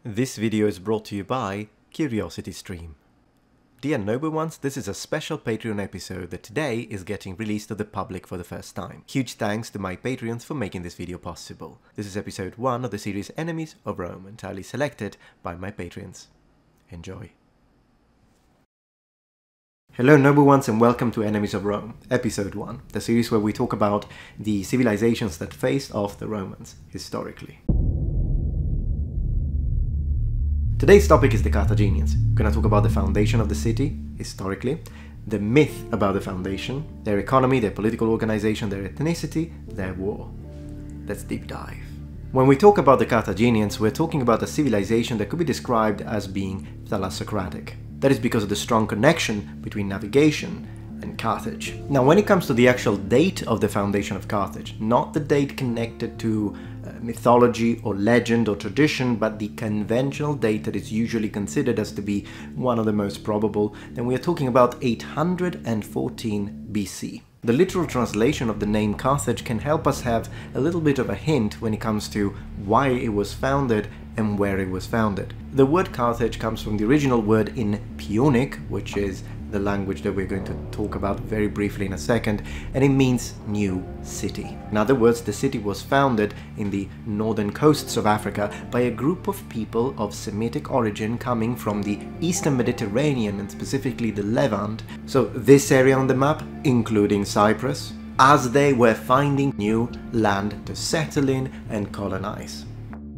This video is brought to you by CuriosityStream. Dear noble ones, this is a special Patreon episode that today is getting released to the public for the first time. Huge thanks to my Patreons for making this video possible. This is episode 1 of the series Enemies of Rome, entirely selected by my Patreons. Enjoy. Hello noble ones and welcome to Enemies of Rome, episode 1, the series where we talk about the civilizations that faced off the Romans historically. Today's topic is the Carthaginians. We're going to talk about the foundation of the city, historically, the myth about the foundation, their economy, their political organization, their ethnicity, their war. Let's deep dive. When we talk about the Carthaginians, we're talking about a civilization that could be described as being thalassocratic. That is because of the strong connection between navigation and Carthage. Now, when it comes to the actual date of the foundation of Carthage, not the date connected to mythology or legend or tradition, but the conventional date that is usually considered as to be one of the most probable, then we are talking about 814 BC. The literal translation of the name Carthage can help us have a little bit of a hint when it comes to why it was founded and where it was founded. The word Carthage comes from the original word in Punic, which is the language that we're going to talk about very briefly in a second, and it means new city. In other words, the city was founded in the northern coasts of Africa by a group of people of Semitic origin coming from the eastern Mediterranean and specifically the Levant, so this area on the map, including Cyprus, as they were finding new land to settle in and colonize.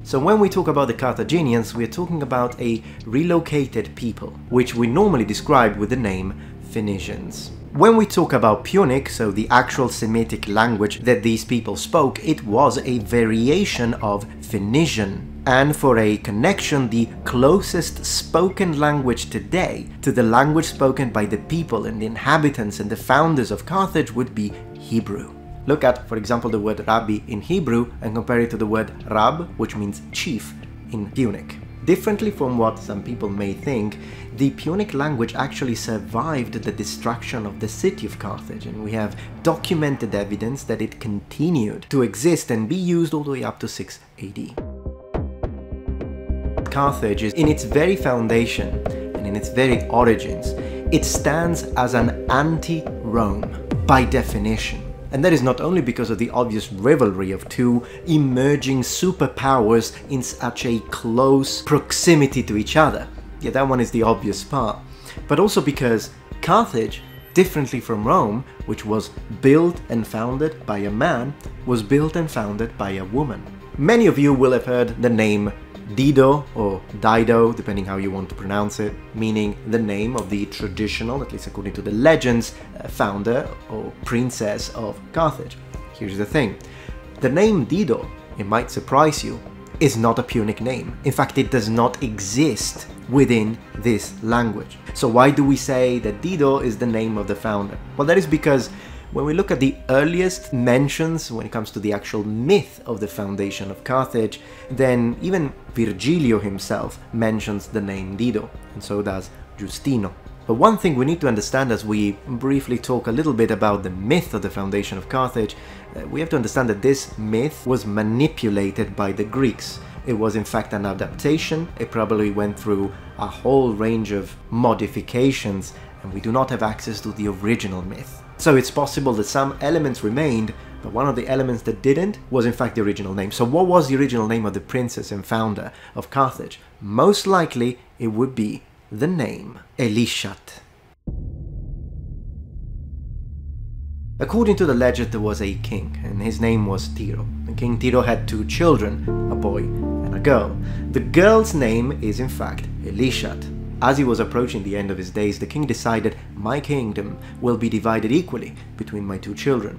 So when we talk about the Carthaginians, we're talking about a relocated people, which we normally describe with the name Phoenicians. When we talk about Punic, so the actual Semitic language that these people spoke, it was a variation of Phoenician. And for a connection, the closest spoken language today to the language spoken by the people and the inhabitants and the founders of Carthage would be Hebrew. Look at, for example, the word rabbi in Hebrew and compare it to the word rab, which means chief, in Punic. Differently from what some people may think, the Punic language actually survived the destruction of the city of Carthage, and we have documented evidence that it continued to exist and be used all the way up to 6 AD. Carthage is in its very foundation and in its very origins, it stands as an anti-Rome by definition. And that is not only because of the obvious rivalry of two emerging superpowers in such a close proximity to each other. Yeah, that one is the obvious part. But also because Carthage, differently from Rome, which was built and founded by a man, was built and founded by a woman. Many of you will have heard the name Dido or Dido, depending how you want to pronounce it, meaning the name of the traditional, at least according to the legends, founder or princess of Carthage. Here's the thing. The name Dido, it might surprise you, is not a Punic name. In fact, it does not exist within this language. So why do we say that Dido is the name of the founder? Well, that is because when we look at the earliest mentions when it comes to the actual myth of the foundation of Carthage, then even Virgilio himself mentions the name Dido, and so does Justino. But one thing we need to understand as we briefly talk a little bit about the myth of the foundation of Carthage, we have to understand that this myth was manipulated by the Greeks. It was in fact an adaptation, it probably went through a whole range of modifications, and we do not have access to the original myth. So it's possible that some elements remained, but one of the elements that didn't was in fact the original name. So what was the original name of the princess and founder of Carthage? Most likely it would be the name Elisha. According to the legend, there was a king, and his name was Tiro. And King Tiro had 2 children, a boy and a girl. The girl's name is in fact Elisha. As he was approaching the end of his days, the king decided, my kingdom will be divided equally between my 2 children.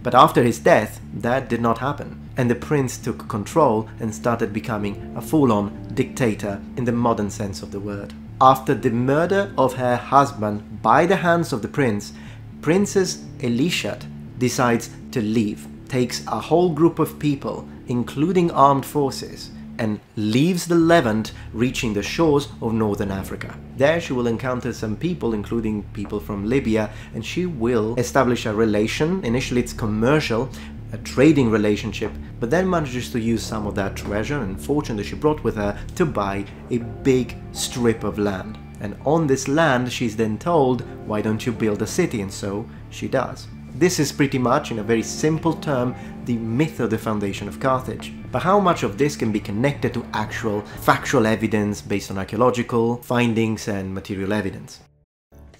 But after his death, that did not happen, and the prince took control and started becoming a full-on dictator in the modern sense of the word. After the murder of her husband by the hands of the prince, Princess Elisha decides to leave, takes a whole group of people, including armed forces, and leaves the Levant, reaching the shores of northern Africa. There she will encounter some people, including people from Libya, and she will establish a relation. Initially it's commercial, a trading relationship, but then manages to use some of that treasure and fortune that she brought with her to buy a big strip of land. And on this land she's then told, why don't you build a city? And so she does. This is pretty much, in a very simple term, the myth of the foundation of Carthage. But how much of this can be connected to actual factual evidence based on archaeological findings and material evidence?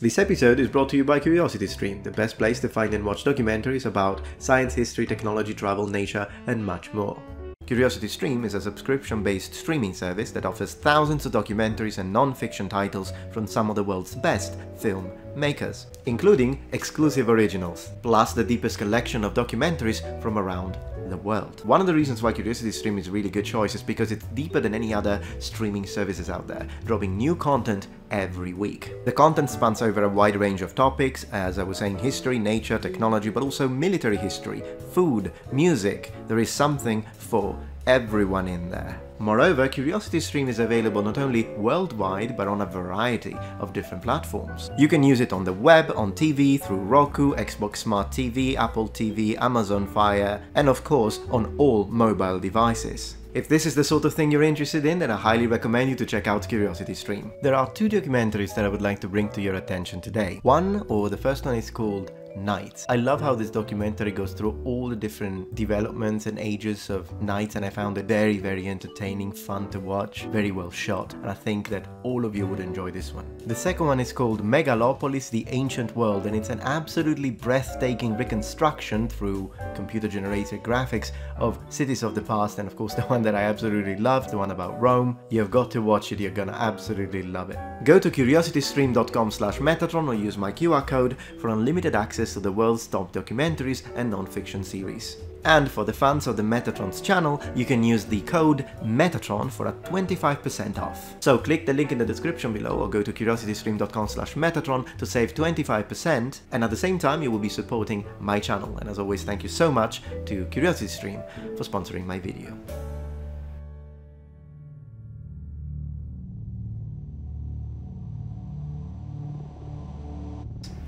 This episode is brought to you by CuriosityStream, the best place to find and watch documentaries about science, history, technology, travel, nature, and much more. CuriosityStream is a subscription-based streaming service that offers thousands of documentaries and non-fiction titles from some of the world's best film makers, including exclusive originals, plus the deepest collection of documentaries from around the world. One of the reasons why CuriosityStream is a really good choice is because it's deeper than any other streaming services out there, dropping new content every week. The content spans over a wide range of topics, as I was saying, history, nature, technology, but also military history, food, music. There is something for everyone in there. Moreover, CuriosityStream is available not only worldwide, but on a variety of different platforms. You can use it on the web, on TV, through Roku, Xbox Smart TV, Apple TV, Amazon Fire, and of course on all mobile devices. If this is the sort of thing you're interested in, then I highly recommend you to check out CuriosityStream. There are two documentaries that I would like to bring to your attention today. The first one is called Knights. I love how this documentary goes through all the different developments and ages of knights, and I found it very, very entertaining, fun to watch, very well shot, and I think that all of you would enjoy this one. The second one is called Megalopolis, the Ancient World, and it's an absolutely breathtaking reconstruction through computer-generated graphics of cities of the past, and of course the one that I absolutely love, the one about Rome. You've got to watch it, you're gonna absolutely love it. Go to curiositystream.com/Metatron or use my QR code for unlimited access to the world's top documentaries and non-fiction series. And for the fans of the Metatron's channel, you can use the code Metatron for a 25% off. So click the link in the description below or go to curiositystream.com/Metatron to save 25%, and at the same time you will be supporting my channel. And as always, thank you so much to CuriosityStream for sponsoring my video.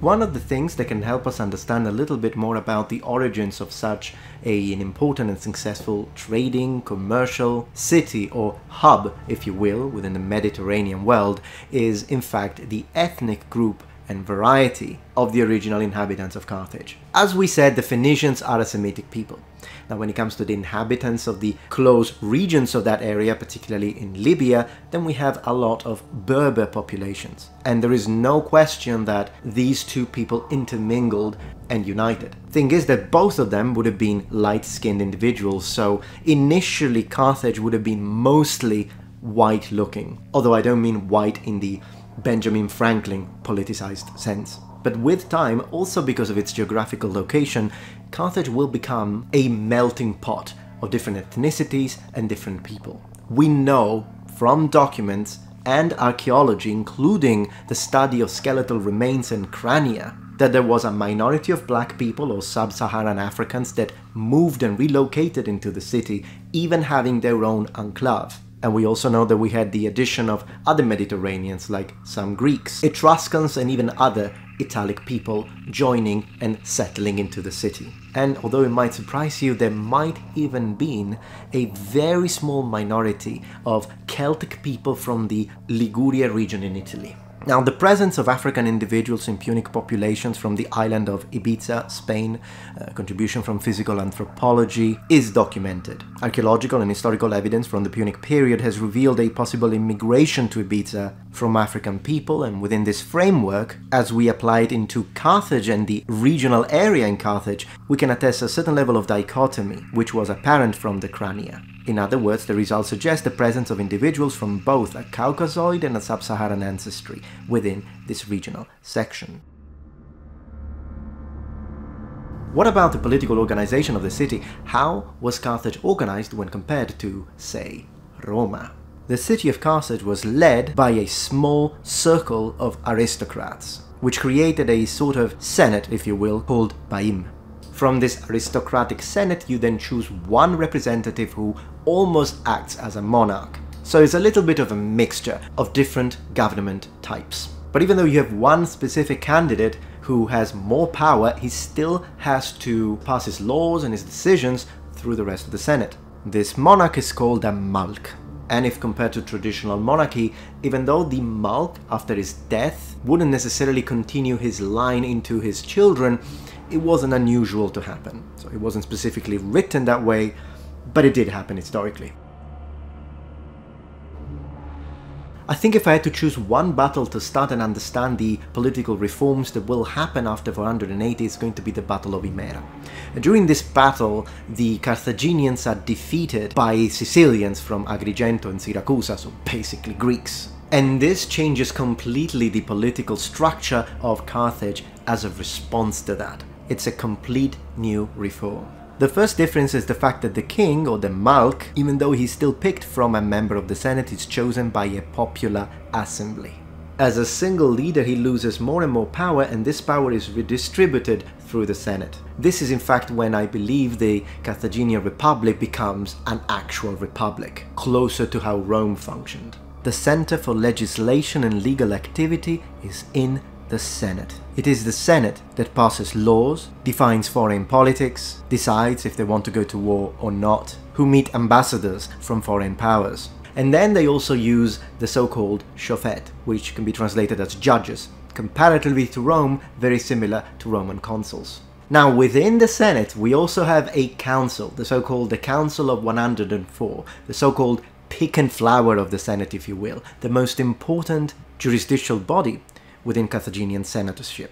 One of the things that can help us understand a little bit more about the origins of such an important and successful trading, commercial city, or hub, if you will, within the Mediterranean world is in fact the ethnic group and variety of the original inhabitants of Carthage. As we said, the Phoenicians are a Semitic people. Now, when it comes to the inhabitants of the close regions of that area, particularly in Libya, then we have a lot of Berber populations. And there is no question that these two people intermingled and united. Thing is that both of them would have been light-skinned individuals, so initially Carthage would have been mostly white-looking. Although I don't mean white in the Benjamin Franklin politicized sense. But with time, also because of its geographical location, Carthage will become a melting pot of different ethnicities and different people. We know from documents and archaeology, including the study of skeletal remains and crania, that there was a minority of black people or sub-Saharan Africans that moved and relocated into the city, even having their own enclave. And we also know that we had the addition of other Mediterraneans like some Greeks, Etruscans, and even other Italic people joining and settling into the city. And although it might surprise you, there might even been a very small minority of Celtic people from the Liguria region in Italy. Now, the presence of African individuals in Punic populations from the island of Ibiza, Spain, contribution from physical anthropology, is documented. Archaeological and historical evidence from the Punic period has revealed a possible immigration to Ibiza from African people, and within this framework, as we apply it into Carthage and the regional area in Carthage, we can attest a certain level of dichotomy, which was apparent from the crania. In other words, the results suggest the presence of individuals from both a Caucasoid and a sub-Saharan ancestry within this regional section. What about the political organization of the city? How was Carthage organized when compared to, say, Roma? The city of Carthage was led by a small circle of aristocrats, which created a sort of senate, if you will, called Baim. From this aristocratic senate, you then choose one representative who almost acts as a monarch. So it's a little bit of a mixture of different government types. But even though you have one specific candidate who has more power, he still has to pass his laws and his decisions through the rest of the Senate. This monarch is called a Malk. And if compared to traditional monarchy, even though the Malk, after his death, wouldn't necessarily continue his line into his children, it wasn't unusual to happen. So it wasn't specifically written that way, but it did happen historically. I think if I had to choose one battle to start and understand the political reforms that will happen after 480, it's going to be the Battle of Imera. During this battle, the Carthaginians are defeated by Sicilians from Agrigento and Siracusa, so basically Greeks. And this changes completely the political structure of Carthage as a response to that. It's a complete new reform. The first difference is the fact that the king, or the Malk, even though he's still picked from a member of the Senate, is chosen by a popular assembly. As a single leader, he loses more and more power, and this power is redistributed through the Senate. This is in fact when I believe the Carthaginian Republic becomes an actual republic, closer to how Rome functioned. The center for legislation and legal activity is in the Senate. It is the Senate that passes laws, defines foreign politics, decides if they want to go to war or not, who meet ambassadors from foreign powers. And then they also use the so-called shofet, which can be translated as judges, comparatively to Rome, very similar to Roman consuls. Now, within the Senate, we also have a council, the so-called the Council of 104, the so-called pick and flower of the Senate, if you will, the most important jurisdictional body within Carthaginian senatorship.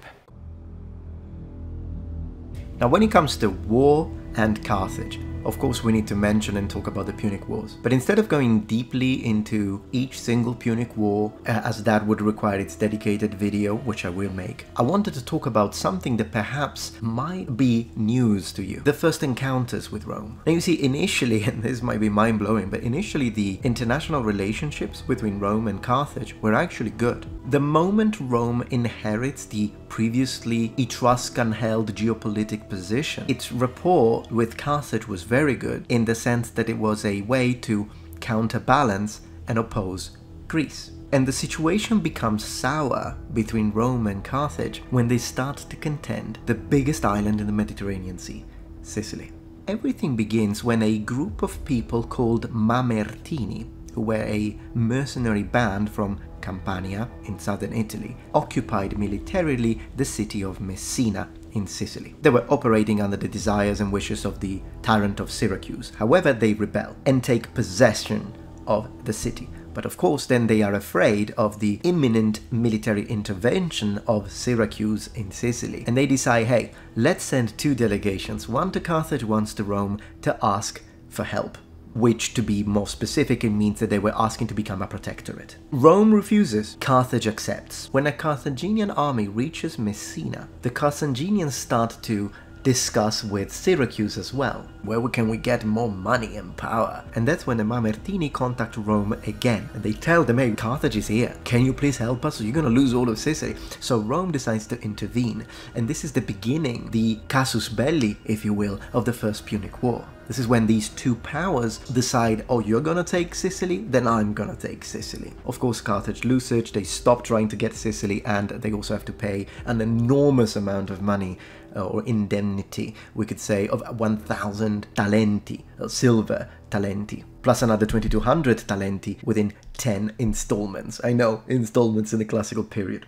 Now, when it comes to war and Carthage, of course we need to mention and talk about the Punic Wars. But instead of going deeply into each single Punic War, as that would require its dedicated video, which I will make, I wanted to talk about something that perhaps might be news to you. The first encounters with Rome. Now you see, initially, and this might be mind-blowing, but initially the international relationships between Rome and Carthage were actually good. The moment Rome inherits the previously Etruscan-held geopolitical position, its rapport with Carthage was very good in the sense that it was a way to counterbalance and oppose Greece. And the situation becomes sour between Rome and Carthage when they start to contend the biggest island in the Mediterranean Sea, Sicily. Everything begins when a group of people called Mamertini, who were a mercenary band from Campania in southern Italy, occupied militarily the city of Messina in Sicily. They were operating under the desires and wishes of the tyrant of Syracuse. However, they rebel and take possession of the city. But of course, then they are afraid of the imminent military intervention of Syracuse in Sicily. And they decide, hey, let's send two delegations, one to Carthage, one to Rome, to ask for help. Which, to be more specific, it means that they were asking to become a protectorate. Rome refuses, Carthage accepts. When a Carthaginian army reaches Messina, the Carthaginians start to discuss with Syracuse as well. Where can we get more money and power? And that's when the Mamertini contact Rome again. And they tell them, hey, Carthage is here. Can you please help us? Or you're gonna lose all of Sicily. So Rome decides to intervene. And this is the beginning, the casus belli, if you will, of the First Punic War. This is when these two powers decide, oh, you're gonna take Sicily, then I'm gonna take Sicily. Of course, Carthage loses, they stop trying to get Sicily, and they also have to pay an enormous amount of money, or indemnity, we could say, of 1,000 talenti, silver talenti, plus another 2,200 talenti within 10 installments. I know, installments in the classical period.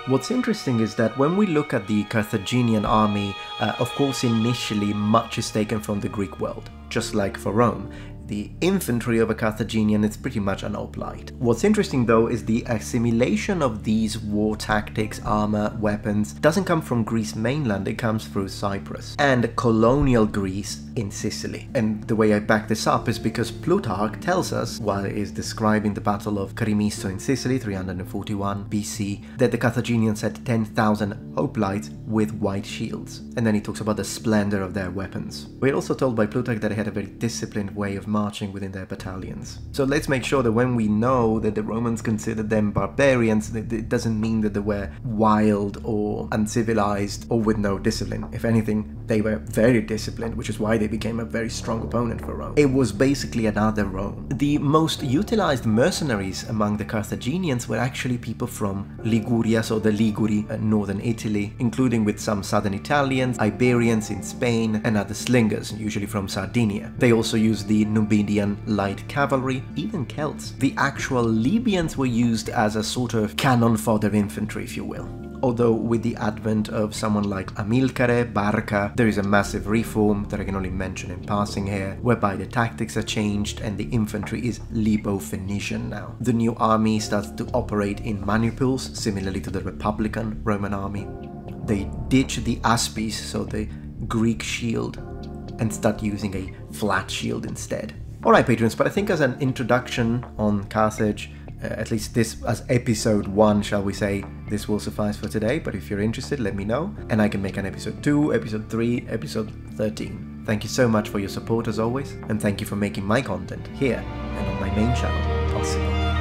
What's interesting is that when we look at the Carthaginian army, of course initially much is taken from the Greek world, just like for Rome. The infantry of a Carthaginian is pretty much an hoplite. What's interesting though is the assimilation of these war tactics, armor, weapons doesn't come from Greece mainland, it comes through Cyprus and colonial Greece in Sicily. And the way I back this up is because Plutarch tells us, while he is describing the Battle of Carimisto in Sicily, 341 BC, that the Carthaginians had 10,000 hoplites with white shields. And then he talks about the splendor of their weapons. We're also told by Plutarch that they had a very disciplined way of marching within their battalions. So let's make sure that when we know that the Romans considered them barbarians, it doesn't mean that they were wild or uncivilized or with no discipline. If anything, they were very disciplined, which is why they they became a very strong opponent for Rome. It was basically another Rome. The most utilized mercenaries among the Carthaginians were actually people from Liguria, so the Liguri, northern Italy, including with some southern Italians, Iberians in Spain, and other slingers, usually from Sardinia. They also used the Numidian light cavalry, even Celts. The actual Libyans were used as a sort of cannon fodder infantry, if you will. Although with the advent of someone like Amilcare, Barca, there is a massive reform that I can only mention in passing here, whereby the tactics are changed and the infantry is Libo-Phoenician now. The new army starts to operate in manipules, similarly to the Republican Roman army. They ditch the aspis, so the Greek shield, and start using a flat shield instead. Alright patrons, but I think as an introduction on Carthage, at least this as episode 1, shall we say, this will suffice for today, but if you're interested, let me know, and I can make an episode 2, episode 3, episode 13. Thank you so much for your support as always, and thank you for making my content here and on my main channel possible.